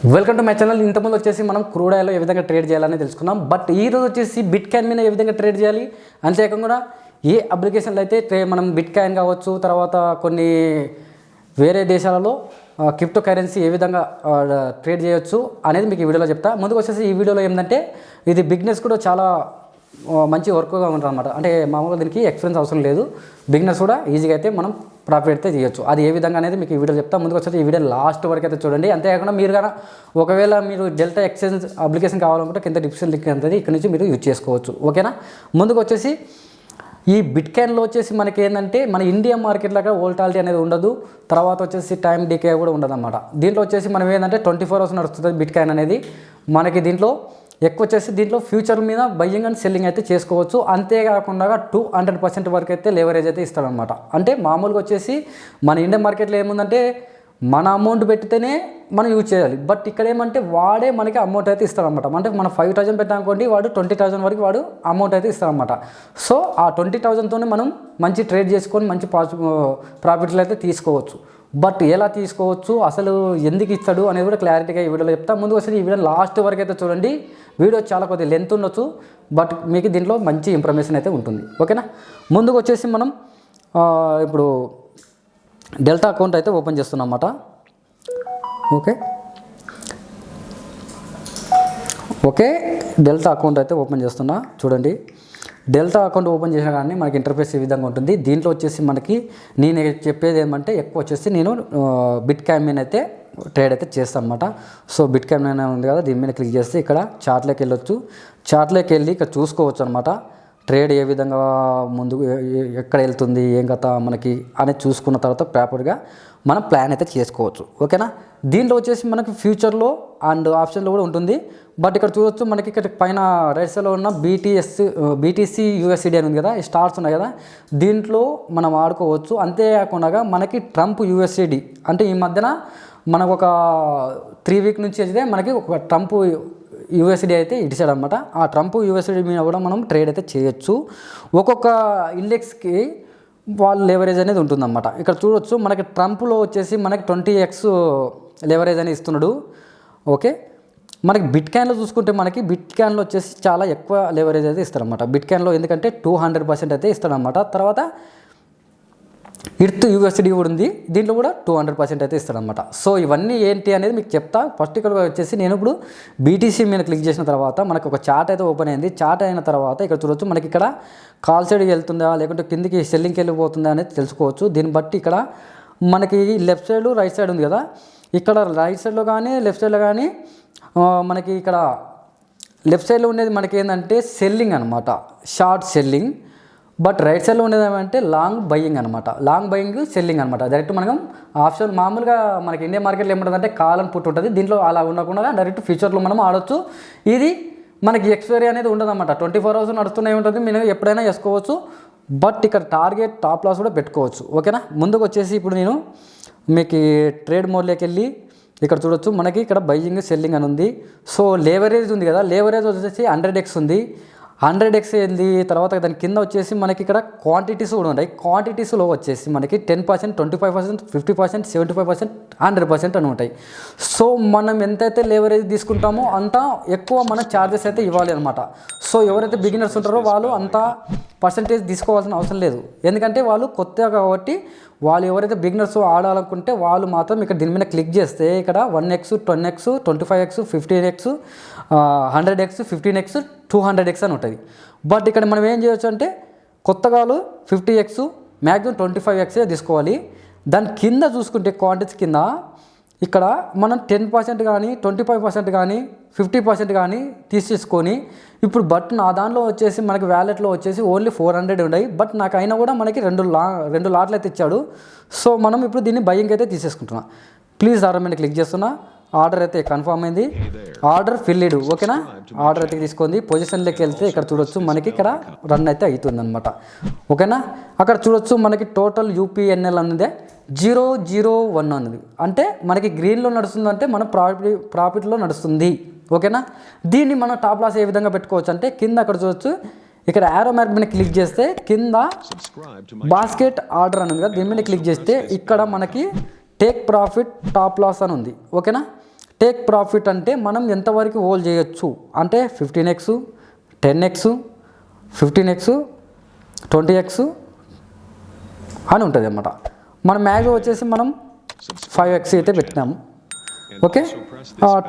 Welcome to my channel. ఇంతకుముందు వచ్చేసి మనం క్రూడ్ ఆయిల్లో ఏ విధంగా ట్రేడ్ చేయాలని తెలుసుకున్నాం. బట్ ఈరోజు వచ్చేసి బిట్ కాయిన్ మీద ఏ విధంగా ట్రేడ్ చేయాలి, అంతేకాకుండా ఏ అప్లికేషన్లో అయితే మనం బిట్ కాయిన్ కావచ్చు, తర్వాత కొన్ని వేరే దేశాలలో క్రిప్టో కరెన్సీ ఏ విధంగా ట్రేడ్ చేయొచ్చు అనేది మీకు ఈ వీడియోలో చెప్తా. ముందుకు వచ్చేసి ఈ వీడియోలో ఏంటంటే ఇది బిజినెస్ కూడా చాలా మంచి వర్క్గా ఉంటుంది అనమాట. అంటే మామూలుగా దీనికి ఎక్స్పీరియన్స్ అవసరం లేదు, బిగినర్స్ కూడా ఈజీగా అయితే మనం ప్రాఫిట్ అయితే చేయొచ్చు. అది ఏ విధంగా అనేది మీకు ఈ వీడియో చెప్తా. ముందుకు వచ్చేసి ఈ వీడియో లాస్ట్ వరకు అయితే చూడండి. అంతేకాకుండా మీరు కానీ ఒకవేళ మీరు డెల్టా ఎక్స్చేంజ్ అప్లికేషన్ కావాలనుకుంటే కింద డిస్క్రిప్షన్ లింక్ ఉంటుంది, ఇక్కడ నుంచి మీరు యూజ్ చేసుకోవచ్చు. ఓకేనా. ముందుకు వచ్చేసి ఈ బిట్ కాయిన్లో వచ్చేసి మనకి ఏంటంటే మన ఇండియా మార్కెట్ లాగా వోల్టాలిటీ అనేది ఉండదు, తర్వాత వచ్చేసి టైం డికే కూడా ఉండదు అన్నమాట. దీంట్లో వచ్చేసి మనం ఏంటంటే 24 hours నడుస్తుంది బిట్ కాయిన్ అనేది. మనకి దీంట్లో ఎక్కువ వచ్చేసి దీంట్లో ఫ్యూచర్ మీద బయ్యింగ్ అండ్ సెల్లింగ్ అయితే చేసుకోవచ్చు. అంతేకాకుండా 200% వరకు అయితే లేవరేజ్ అయితే ఇస్తాడనమాట. అంటే మామూలుగా వచ్చేసి మన ఇండియన్ మార్కెట్లో ఏముందంటే మన అమౌంట్ పెట్టితేనే మనం యూజ్ చేయాలి. బట్ ఇక్కడ ఏమంటే వాడే మనకి అమౌంట్ అయితే ఇస్తాడనమాట. అంటే మనం 5,000 పెట్టామనుకోండి, వాడు 20,000 వరకు వాడు అమౌంట్ అయితే ఇస్తాడనమాట. సో ఆ 20,000తోనే మనం మంచి ట్రేడ్ చేసుకొని మంచి ప్రాఫిట్లు అయితే తీసుకోవచ్చు. బట్ ఎలా తీసుకోవచ్చు, అసలు ఎందుకు ఇస్తాడు అనేది కూడా క్లారిటీగా ఈ వీడియోలో చెప్తా. ముందు వచ్చి ఈ వీడియో లాస్ట్ వరకు అయితే చూడండి. వీడియో చాలా కొద్దిగా లెంత్ ఉండొచ్చు, బట్ మీకు దీంట్లో మంచి ఇన్ఫర్మేషన్ అయితే ఉంటుంది. ఓకేనా. ముందుకు వచ్చేసి మనం ఇప్పుడు డెల్టా అకౌంట్ అయితే ఓపెన్ చేస్తున్నాం అన్నమాట. ఓకే డెల్టా అకౌంట్ అయితే ఓపెన్ చేస్తున్నా. చూడండి, డెల్టా అకౌంట్ ఓపెన్ చేసిన కానీ మనకి ఇంటర్ఫేస్ ఈ విధంగా ఉంటుంది. దీంట్లో వచ్చేసి మనకి నేను చెప్పేది ఏమంటే ఎక్కువ వచ్చేసి నేను బిట్ కాయిన్ మీద అయితే ట్రేడ్ అయితే చేస్తాను అనమాట. సో బిట్ కాయిన్ మీద ఉంది కదా, దీని మీద క్లిక్ చేస్తే ఇక్కడ చార్ట్లోకి వెళ్ళొచ్చు. చార్ట్లోకి వెళ్ళి ఇక్కడ చూసుకోవచ్చు అనమాట. ట్రేడ్ ఏ విధంగా ముందు ఎక్కడ వెళ్తుంది, ఏం కథ మనకి అనేది చూసుకున్న తర్వాత ప్రాపర్గా మనం ప్లాన్ అయితే చేసుకోవచ్చు. ఓకేనా. దీంట్లో వచ్చేసి మనకి ఫ్యూచర్లో అండ్ ఆప్షన్లో కూడా ఉంటుంది. బట్ ఇక్కడ చూడవచ్చు మనకి ఇక్కడ పైన రైట్ సైడ్లో ఉన్న బీటీసీ యూఎస్సిడి అని ఉంది కదా, ఈ స్టార్స్ ఉన్నాయి కదా, దీంట్లో మనం ఆడుకోవచ్చు. అంతేకాకుండా మనకి ట్రంప్ యూఎస్సిడి అంటే ఈ మధ్యన మనకు ఒక 3 weeks నుంచి అయితే మనకి ఒక ట్రంప్ యూఎస్డి అయితే ఇచ్చాడు అనమాట. ఆ ట్రంప్ యూఎస్డి మీద కూడా మనం ట్రేడ్ అయితే చేయొచ్చు. ఒక్కొక్క ఇండెక్స్కి వాళ్ళు లెవరేజ్ అనేది ఉంటుందన్నమాట. ఇక్కడ చూడొచ్చు మనకి ట్రంప్లో వచ్చేసి మనకి 20x లెవరేజ్ అని ఇస్తున్నాడు. ఓకే. మనకి బిట్ కాయిన్లో చూసుకుంటే మనకి బిట్ కాయిన్లో వచ్చేసి చాలా ఎక్కువ లెవరేజ్ అయితే ఇస్తారనమాట. బిట్ కాయిన్లో ఎందుకంటే 200% అయితే ఇస్తాడనమాట. తర్వాత ఇర్త్ యూఎస్డి కూడా ఉంది, దీంట్లో కూడా 200% అయితే ఇస్తాడనమాట. సో ఇవన్నీ ఏంటి అనేది మీకు చెప్తా. ఫస్ట్ ఇక్కడ వచ్చేసి నేను ఇప్పుడు బీటీసీ మీద క్లిక్ చేసిన తర్వాత మనకు ఒక చార్ట్ అయితే ఓపెన్ అయింది. చార్ట్ అయిన తర్వాత ఇక్కడ చూడవచ్చు మనకి ఇక్కడ కాల్ సైడ్కి వెళ్తుందా లేకుంటే కిందికి సెల్లింగ్కి వెళ్ళిపోతుందా అనేది తెలుసుకోవచ్చు. దీన్ని బట్టి ఇక్కడ మనకి లెఫ్ట్ సైడ్ రైట్ సైడ్ ఉంది కదా, ఇక్కడ రైట్ సైడ్లో కానీ లెఫ్ట్ సైడ్లో కానీ మనకి ఇక్కడ లెఫ్ట్ సైడ్లో ఉండేది మనకి ఏంటంటే సెల్లింగ్ అనమాట, షార్ట్ సెల్లింగ్. బట్ రైట్ సైడ్లో ఉండేది ఏమంటే లాంగ్ బయింగ్ అనమాట. లాంగ్ బయింగ్ సెల్లింగ్ అనమాట. డైరెక్ట్ మనం ఆప్షన్ మామూలుగా మనకి ఇండియా మార్కెట్లో ఏముంటుందంటే కాల్ అని పుట్ ఉంటుంది, దీంట్లో అలా ఉండకుండా డైరెక్ట్ ఫ్యూచర్లో మనం ఆడొచ్చు. ఇది మనకి ఎక్స్పైరీ అనేది ఉండదు అనమాట. 24 hours నడుస్తూనే ఉంటుంది, మీరు ఎప్పుడైనా చేసుకోవచ్చు. బట్ ఇక్కడ టార్గెట్ టాప్ లాస్ కూడా పెట్టుకోవచ్చు. ఓకేనా. ముందుకు వచ్చేసి ఇప్పుడు నేను మీకు ట్రేడ్ మోడ్లోకి వెళ్ళి ఇక్కడ చూడొచ్చు మనకి ఇక్కడ బయింగ్ సెల్లింగ్ అని ఉంది. సో లేవరేజ్ ఉంది కదా, లేవరేజ్ వచ్చేసి 100x ఉంది. 100x ఏంది, తర్వాత దాని కింద వచ్చేసి మనకి ఇక్కడ క్వాంటిటీస్ కూడా ఉన్నాయి. క్వాంటిటీస్లో వచ్చేసి మనకి 10%, 25%, 50%, 75%, 100% అని ఉంటాయి. సో మనం ఎంతైతే లేవరేజ్ తీసుకుంటామో అంత ఎక్కువ మన ఛార్జెస్ అయితే ఇవ్వాలి అనమాట. సో ఎవరైతే బిగినర్స్ ఉంటారో వాళ్ళు అంత పర్సంటేజ్ తీసుకోవాల్సిన అవసరం లేదు, ఎందుకంటే వాళ్ళు కొత్తగా కాబట్టి. వాళ్ళు ఎవరైతే బిగినర్స్ ఆడాలనుకుంటే వాళ్ళు మాత్రం ఇక్కడ దీని మీద క్లిక్ చేస్తే ఇక్కడ 1x, 10x, 25x, 15x, 100x, 15x, 200x అని ఉంటుంది. బట్ ఇక్కడ మనం ఏం చేయొచ్చు అంటే కొత్తగా 50x, మ్యాక్సిమం 25x తీసుకోవాలి. దాని కింద చూసుకుంటే క్వాంటిటీస్ కింద ఇక్కడ మనం 10% కానీ 25% కానీ 50% కానీ తీసేసుకొని ఇప్పుడు బట్ నా దానిలో వచ్చేసి మనకి వ్యాలెట్లో వచ్చేసి ఓన్లీ 400 ఉన్నాయి. బట్ నాకు అయినా కూడా మనకి రెండు లాట్లు అయితే ఇచ్చాడు. సో మనం ఇప్పుడు దీన్ని బయింగ్ అయితే తీసేసుకుంటున్నాం. ప్లీజ్ ఆర్డర్ మీద క్లిక్ చేస్తున్నా. ఆర్డర్ అయితే కన్ఫర్మ్ అయింది, ఆర్డర్ ఫిల్డ్. ఓకేనా. ఆర్డర్ అయితే తీసుకుంది. పొజిషన్లోకి వెళ్తే ఇక్కడ చూడొచ్చు మనకి ఇక్కడ రన్ అయితే అవుతుంది అనమాట. ఓకేనా. అక్కడ చూడొచ్చు మనకి టోటల్ యూపీఎన్ఎల్ అనేది 001 అన్నది, అంటే మనకి గ్రీన్లో నడుస్తుంది, అంటే మన ప్రాఫిట్లో నడుస్తుంది. ఓకేనా. దీన్ని మనం టాప్ లాస్ ఏ విధంగా పెట్టుకోవచ్చు అంటే కింద అక్కడ చూడొచ్చు, ఇక్కడ యారో మార్క్ మీద క్లిక్ చేస్తే కింద బాస్కెట్ ఆర్డర్ అని ఉంది కదా, దీని మీద క్లిక్ చేస్తే ఇక్కడ మనకి టేక్ ప్రాఫిట్ టాప్ లాస్ అని ఉంది. ఓకేనా. టేక్ ప్రాఫిట్ అంటే మనం ఎంతవరకు హోల్డ్ చేయొచ్చు అంటే 15x, 10x, 15x, 20x అని ఉంటుంది అన్నమాట. మన మ్యాక్సిమం వచ్చేసి మనం 5x అయితే పెట్టినాము. ఓకే,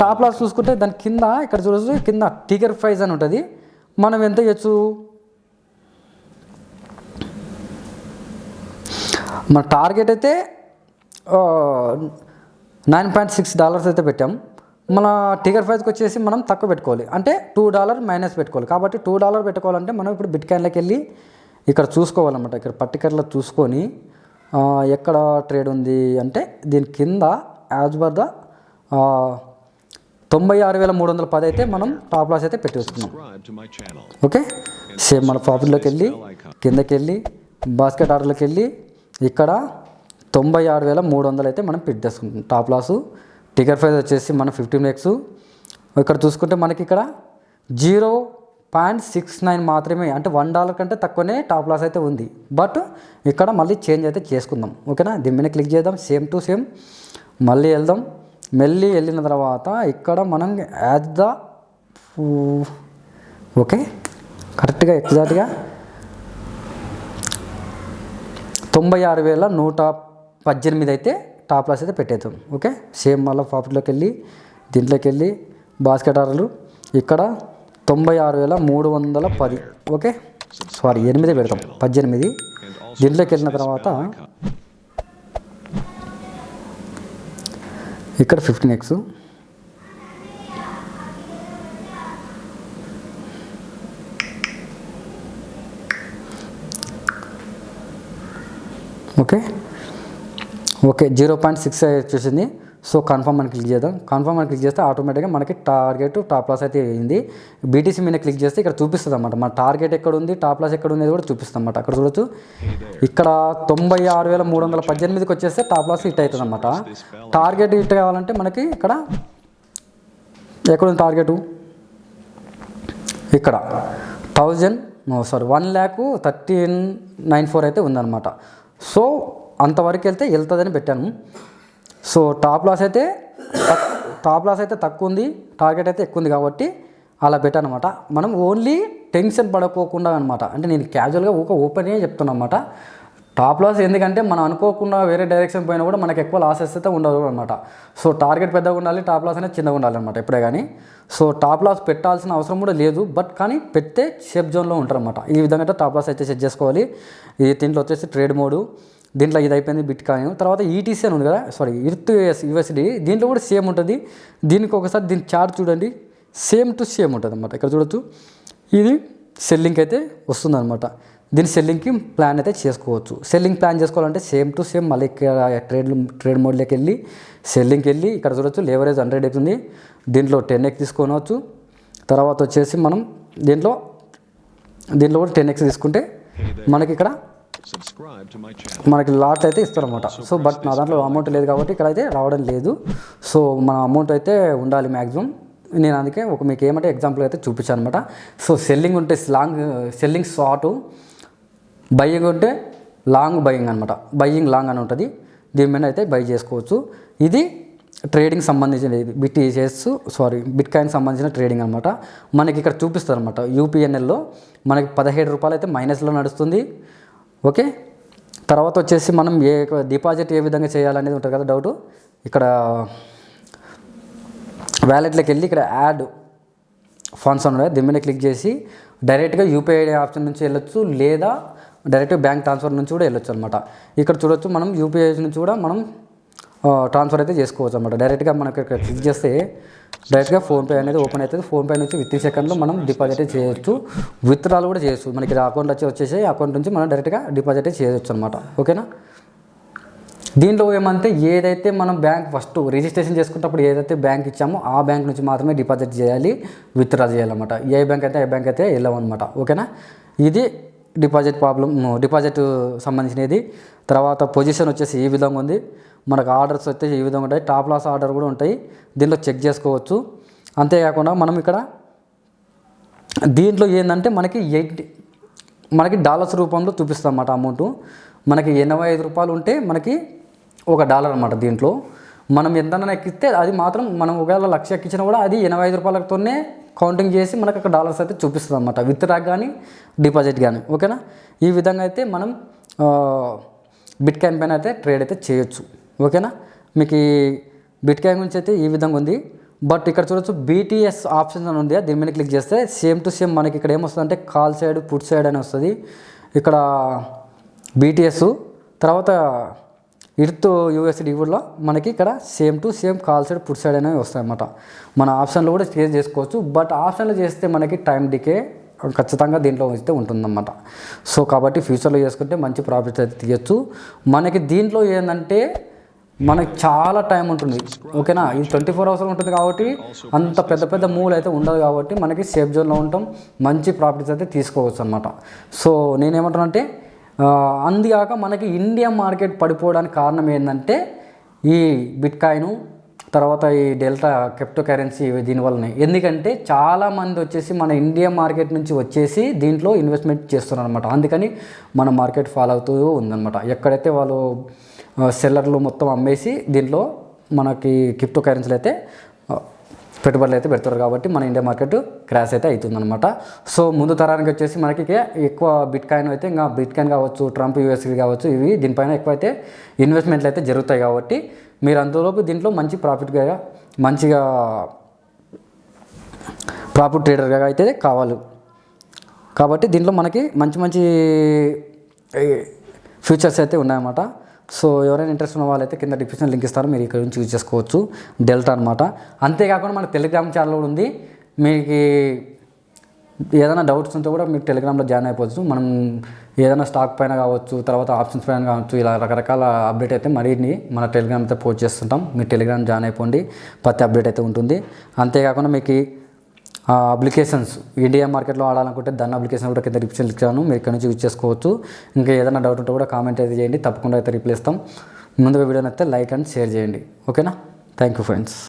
టాప్ లాస్ చూసుకుంటే దాని కింద ఇక్కడ చూడొచ్చు, కింద టిగర్ ప్రైస్ అని ఉంటుంది. మనం ఎంత చేయొచ్చు, మన టార్గెట్ అయితే $9.6 అయితే పెట్టాం. మన టిగర్ ప్రైస్కి వచ్చేసి మనం తక్కువ పెట్టుకోవాలి, అంటే $2 మైనస్ పెట్టుకోవాలి. కాబట్టి $2 పెట్టుకోవాలంటే మనం ఇప్పుడు బిట్కాయిన్లోకి వెళ్ళి ఇక్కడ చూసుకోవాలన్నమాట. ఇక్కడ పర్టికులర్లో చూసుకొని ఎక్కడ ట్రేడ్ ఉంది అంటే దీని కింద యాజ్ పర్ ద 96,310 అయితే మనం టాప్ లాస్ అయితే పెట్టేస్తున్నాం. ఓకే, సేమ్ మన ప్రాఫిట్లోకి వెళ్ళి కిందకి వెళ్ళి బాస్కెట్ ఆర్డర్లోకి వెళ్ళి ఇక్కడ 96,300 అయితే మనం పెట్టేసుకుంటాం టాప్ లాసు. టికెట్ ప్రైస్ వచ్చేసి మనం 15x. ఇక్కడ చూసుకుంటే మనకి ఇక్కడ 0.69 మాత్రమే, అంటే $1 కంటే తక్కువనే టాప్ లాస్ అయితే ఉంది. బట్ ఇక్కడ మళ్ళీ చేంజ్ అయితే చేసుకుందాం. ఓకేనా, దీని మీద క్లిక్ చేద్దాం, సేమ్ టు సేమ్ మళ్ళీ వెళ్దాం. మళ్ళీ వెళ్ళిన తర్వాత ఇక్కడ మనం యాజ్ ద ఓకే కరెక్ట్గా ఎగ్జాక్ట్గా 96,118 అయితే టాప్ లాస్ అయితే పెట్టేద్దాం. ఓకే, సేమ్ మళ్ళీ ప్రాఫిట్లోకి వెళ్ళి దీంట్లోకి వెళ్ళి బాస్కెట్ ఆర్డర్లు ఇక్కడ 96,310. ఓకే, సారీ 8 పెడతాం, 18. దీంట్లోకి వెళ్ళిన తర్వాత ఇక్కడ 15x. ఓకే ఓకే 0.6 వచ్చేసింది. సో కన్ఫర్మ్ అని క్లిక్ చేద్దాం. కన్ఫర్మ్ అని క్లిక్ చేస్తే ఆటోమేటిక్గా మనకి టార్గెట్ టాప్ లాస్ అయితే అయింది. బీటీసీ మీద క్లిక్ చేస్తే ఇక్కడ చూపిస్తుంది అన్నమాట, మన టార్గెట్ ఎక్కడ ఉంది, టాప్ లాస్ ఎక్కడ ఉంది కూడా చూపిస్తుంది అన్నమాట. అక్కడ చూడొచ్చు, ఇక్కడ 96,318కి వచ్చేస్తే టాప్ లాస్ హిట్ అవుతుంది అన్నమాట. టార్గెట్ హిట్ కావాలంటే మనకి ఇక్కడ ఎక్కడుంది టార్గెట్, ఇక్కడ 1,13,94 అయితే ఉందన్నమాట. సో అంతవరకు వెళ్తుందని పెట్టాను. సో టాప్ లాస్ అయితే తక్కువ ఉంది, టార్గెట్ అయితే ఎక్కువ ఉంది కాబట్టి అలా పెట్టాను అనమాట. మనం ఓన్లీ టెన్షన్ పడకోకుండా అనమాట, అంటే నేను క్యాజువల్గా ఓపెన్గా చెప్తున్నా అనమాట. టాప్ లాస్ ఎందుకంటే మనం అనుకోకుండా వేరే డైరెక్షన్ పోయినా కూడా మనకు ఎక్కువ లాసెస్ అయితే ఉండదు అనమాట. సో టార్గెట్ పెద్దగా ఉండాలి, టాప్ లాస్ అనేది చిన్నగా ఉండాలి అనమాట ఎప్పుడే కానీ. సో టాప్ లాస్ పెట్టాల్సిన అవసరం కూడా లేదు, బట్ కానీ పెడితే సేఫ్ జోన్లో ఉంటారనమాట. ఈ విధంగా టాప్ లాస్ అయితే సెట్ చేసుకోవాలి. ఈ దీంట్లో వచ్చేసి ట్రేడ్ మోడు, దీంట్లో ఇది అయిపోయింది బిట్ కాయిన్. తర్వాత ఈటీసీ అని ఉంది కదా, సారీ ఇర్త్ యూఎస్డి, దీంట్లో కూడా సేమ్ ఉంటుంది. దీనికి ఒకసారి దీని చార్ట్ చూడండి, సేమ్ టు సేమ్ ఉంటుంది అనమాట. ఇక్కడ చూడొచ్చు, ఇది సెల్లింగ్ అయితే వస్తుంది అనమాట. దీని సెల్లింగ్కి ప్లాన్ అయితే చేసుకోవచ్చు. సెల్లింగ్ ప్లాన్ చేసుకోవాలంటే సేమ్ టు సేమ్ మళ్ళీ ట్రేడ్ మోడ్లోకి వెళ్ళి సెల్లింగ్కి వెళ్ళి ఇక్కడ చూడొచ్చు లేవరేజ్ 100x ఉంది, దీంట్లో 10x తీసుకోవచ్చు. తర్వాత వచ్చేసి మనం దీంట్లో కూడా 10x తీసుకుంటే మనకి ఇక్కడ మనకి లాట్ అయితే ఇస్తారన్నమాట. సో బట్ నా దాంట్లో అమౌంట్ లేదు కాబట్టి ఇక్కడ అయితే రావడం లేదు. సో మన అమౌంట్ అయితే ఉండాలి మ్యాక్సిమం. నేను అందుకే మీకు ఏమంటే ఎగ్జాంపుల్ అయితే చూపించాను అనమాట. సో సెల్లింగ్ ఉంటే సెల్లింగ్ షార్టు, బయ్యింగ్ ఉంటే లాంగ్ బయ్యింగ్ అనమాట, బయ్యింగ్ లాంగ్ అని ఉంటుంది. దీని మీద అయితే బై చేసుకోవచ్చు. ఇది ట్రేడింగ్ సంబంధించినది, బిట్ కాయిన్ సంబంధించిన ట్రేడింగ్ అనమాట. మనకి ఇక్కడ చూపిస్తారు అనమాట. యూపీఎన్ఎల్లో మనకి 17 రూపాయలు అయితే మైనస్లో నడుస్తుంది. ఓకే, తర్వాత వచ్చేసి మనం డిపాజిట్ ఏ విధంగా చేయాలనేది ఉంటుంది కదా డౌట్. ఇక్కడ వ్యాలెట్లోకి వెళ్ళి ఇక్కడ యాడ్ ఫండ్స్ ఉన్నాయి, దీని మీద క్లిక్ చేసి డైరెక్ట్గా యూపీఐ ఆప్షన్ నుంచి వెళ్ళొచ్చు, లేదా డైరెక్ట్గా బ్యాంక్ ట్రాన్స్ఫర్ నుంచి కూడా వెళ్ళొచ్చు అనమాట. ఇక్కడ చూడొచ్చు, మనం యూపీఐ నుంచి కూడా మనం ట్రాన్స్ఫర్ అయితే చేసుకోవచ్చు అనమాట. డైరెక్ట్గా మనకి ఇక్కడ క్లిక్ చేస్తే డైరెక్ట్గా ఫోన్పే అనేది ఓపెన్ అవుతుంది. ఫోన్పే నుంచి విత్ సెకండ్లో మనం డిపాజిట్ చేయొచ్చు, విత్డ్రాల్ కూడా చేయొచ్చు. మనకి అకౌంట్ వచ్చేసి అకౌంట్ నుంచి మనం డైరెక్ట్గా డిపాజిట్ చేయొచ్చు అనమాట. ఓకేనా, దీంట్లో ఏమంటే ఏదైతే మనం బ్యాంక్ ఫస్ట్ రిజిస్ట్రేషన్ చేసుకున్నప్పుడు ఏదైతే బ్యాంక్ ఇచ్చామో ఆ బ్యాంక్ నుంచి మాత్రమే డిపాజిట్ చేయాలి, విత్డ్రా చేయాలన్నమాట. ఏ బ్యాంక్ అయితే వెళ్ళామన్నమాట. ఓకేనా, ఇది డిపాజిట్ సంబంధించినది. తర్వాత పొజిషన్ వచ్చేసి ఈ విధంగా ఉంది. మనకు ఆర్డర్స్ వచ్చేసి ఈ విధంగా ఉంటాయి, టాప్ లాస్ ఆర్డర్ కూడా ఉంటాయి, దీంట్లో చెక్ చేసుకోవచ్చు. అంతేకాకుండా మనం ఇక్కడ దీంట్లో ఏంటంటే మనకి డాలర్స్ రూపంలో చూపిస్తాం అన్నమాట అమౌంట్. మనకి 85 రూపాయలు ఉంటే మనకి $1 అనమాట. దీంట్లో మనం ఎంతైనా ఎక్కిస్తే అది మాత్రం మనం ఒకవేళ 1,00,000 ఎక్కించినా కూడా అది 85 రూపాయలతోనే కౌంటింగ్ చేసి మనకు అక్కడ డాలర్స్ అయితే చూపిస్తుంది అనమాట, విత్ డ్రా కానీ డిపాజిట్ కానీ. ఓకేనా, ఈ విధంగా అయితే మనం బిట్కాయిన్ పైన అయితే ట్రేడ్ అయితే చేయొచ్చు. ఓకేనా, మీకు ఈ బిట్కాయిన్ గురించి అయితే ఈ విధంగా ఉంది. బట్ ఇక్కడ చూడొచ్చు బీటీఎస్ ఆప్షన్ అని ఉంది, దీని మీద క్లిక్ చేస్తే సేమ్ టు సేమ్ మనకి ఇక్కడ ఏమొస్తుంది అంటే కాల్ సైడ్ పుట్ సైడ్ అని వస్తుంది. ఇక్కడ బీటీఎస్ తర్వాత ఇర్త్ యూఎస్డి కూడా మనకి ఇక్కడ same to same call side put side అనేవి వస్తాయి అన్నమాట. మన ఆప్షన్లో కూడా చేంజ్ చేసుకోవచ్చు, బట్ ఆప్షన్లో చేస్తే మనకి టైం డికే ఖచ్చితంగా దీంట్లో అయితే ఉంటుందన్నమాట. సో కాబట్టి ఫ్యూచర్లో చేసుకుంటే మంచి ప్రాఫిట్స్ అయితే తీయచ్చు. మనకి దీంట్లో ఏంటంటే మనకి చాలా టైం ఉంటుంది. ఓకేనా, ఇది 24 అవర్స్ ఉంటుంది కాబట్టి అంత పెద్ద పెద్ద మూవ్లు అయితే ఉండదు కాబట్టి మనకి సేఫ్ జోన్లో ఉంటాం, మంచి ప్రాఫిట్స్ అయితే తీసుకోవచ్చు అనమాట. సో నేనేమంటానంటే అందుగాక మనకి ఇండియా మార్కెట్ పడిపోవడానికి కారణం ఏంటంటే ఈ బిట్కాయిన్ తర్వాత ఈ డెల్టా క్రిప్టో కరెన్సీ దీనివల్లనే. ఎందుకంటే చాలామంది వచ్చేసి మన ఇండియా మార్కెట్ నుంచి వచ్చేసి దీంట్లో ఇన్వెస్ట్మెంట్ చేస్తున్నారు అనమాట. అందుకని మన మార్కెట్ ఫాలో అవుతూ ఉందన్నమాట. ఎక్కడైతే వాళ్ళు సెల్లర్లు మొత్తం అమ్మేసి దీంట్లో మనకి క్రిప్టో కరెన్సీలు అయితే పెట్టుబడులు అయితే పెడతారు కాబట్టి మన ఇండియా మార్కెట్ క్రాష్ అయితే అవుతుందన్నమాట. సో ముందు తరానికి వచ్చేసి మనకి ఎక్కువ బిట్కాయిన్ అయితే ఇంకా బిట్కాయిన్ కావచ్చు, ట్రంప్ యూఎస్డి కావచ్చు, ఇవి దీనిపైన ఎక్కువ అయితే ఇన్వెస్ట్మెంట్లు అయితే జరుగుతాయి కాబట్టి మీరు అంతలోపు దీంట్లో మంచి మంచిగా ప్రాఫిట్ ట్రేడర్గా అయితే కావాలి. కాబట్టి దీంట్లో మనకి మంచి ఫ్యూచర్స్ అయితే ఉన్నాయన్నమాట. సో ఎవరైనా ఇంట్రెస్ట్ ఉన్న వాళ్ళైతే కింద డిస్క్రిప్షన్ లింక్ ఇస్తారు, మీరు ఇక్కడ నుంచి యూజ్ చేసుకోవచ్చు డెల్టా అనమాట. అంతేకాకుండా మన టెలిగ్రామ్ ఛానల్ కూడా ఉంది, మీకు ఏదైనా డౌట్స్ ఉంటే కూడా మీరు టెలిగ్రామ్లో జాయిన్ అయిపోవచ్చు. మనం ఏదైనా స్టాక్ పైన కావచ్చు, తర్వాత ఆప్షన్స్ పైన కావచ్చు, ఇలా రకరకాల అప్డేట్ అయితే మరిన్ని మన టెలిగ్రామ్ అయితే పోస్ట్ చేస్తుంటాం. మీరు టెలిగ్రామ్ జాయిన్ అయిపోండి, ప్రతి అప్డేట్ అయితే ఉంటుంది. అంతేకాకుండా మీకు అప్లికేషన్స్ ఇండియా మార్కెట్లో ఆడాలనుకుంటే దాని అప్లికేషన్ కూడా కింద డిస్క్రిప్షన్ ఇచ్చాను, మీరు ఇక్కడ నుంచి యూజ్ చేసుకోవచ్చు. ఇంకా ఏదైనా డౌట్ ఉంటే కూడా కామెంట్ అయితే చేయండి, తప్పకుండా అయితే రిప్లై ఇస్తాం. ముందుగా వీడియోని అయితే లైక్ అండ్ షేర్ చేయండి. ఓకేనా, థ్యాంక్ యూ ఫ్రెండ్స్.